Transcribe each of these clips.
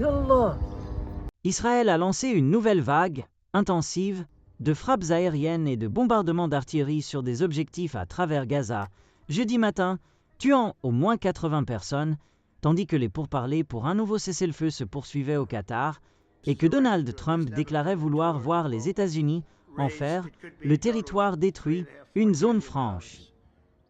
Yallah. Israël a lancé une nouvelle vague, intensive, de frappes aériennes et de bombardements d'artillerie sur des objectifs à travers Gaza, jeudi matin, tuant au moins 80 personnes, tandis que les pourparlers pour un nouveau cessez-le-feu se poursuivaient au Qatar, et que Donald Trump déclarait vouloir voir les États-Unis en faire, le territoire détruit, une zone franche.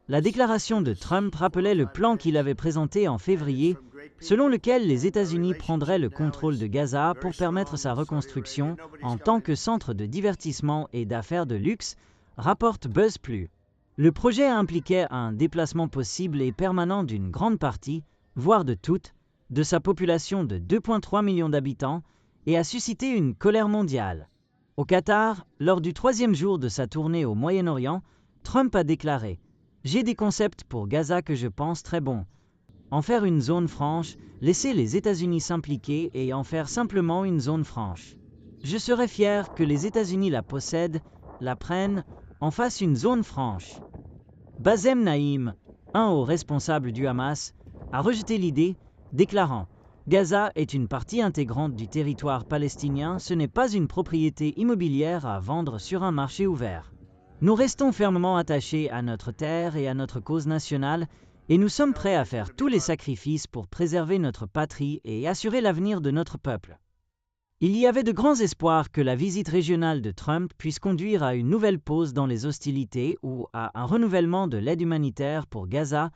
La déclaration de Trump rappelait le plan qu'il avait présenté en février, selon lequel les États-Unis prendraient le contrôle de Gaza pour permettre sa reconstruction en tant que centre de divertissement et d'affaires de luxe, rapporte BuzzPlus. Le projet impliquait un déplacement possible et permanent d'une grande partie, voire de toute, de sa population de 2,3 millions d'habitants et a suscité une colère mondiale. Au Qatar, lors du 3e jour de sa tournée au Moyen-Orient, Trump a déclaré « J'ai des concepts pour Gaza que je pense très bons. En faire une zone franche, laisser les États-Unis s'impliquer et en faire simplement une zone franche. Je serais fier que les États-Unis la possèdent, la prennent, en fassent une zone franche. » Bassem Naïm, un haut responsable du Hamas, a rejeté l'idée, déclarant « Gaza est une partie intégrante du territoire palestinien, ce n'est pas une propriété immobilière à vendre sur un marché ouvert. Nous restons fermement attachés à notre terre et à notre cause nationale, et nous sommes prêts à faire tous les sacrifices pour préserver notre patrie et assurer l'avenir de notre peuple. » Il y avait de grands espoirs que la visite régionale de Trump puisse conduire à une nouvelle pause dans les hostilités ou à un renouvellement de l'aide humanitaire pour Gaza,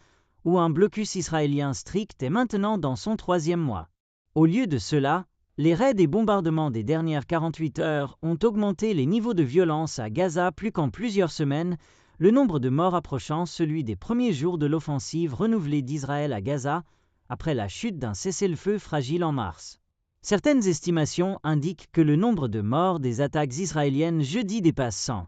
où un blocus israélien strict est maintenant dans son 3e mois. Au lieu de cela, les raids et bombardements des dernières 48 heures ont augmenté les niveaux de violence à Gaza plus qu'en plusieurs semaines, le nombre de morts approchant celui des premiers jours de l'offensive renouvelée d'Israël à Gaza, après la chute d'un cessez-le-feu fragile en mars. Certaines estimations indiquent que le nombre de morts des attaques israéliennes jeudi dépasse 100.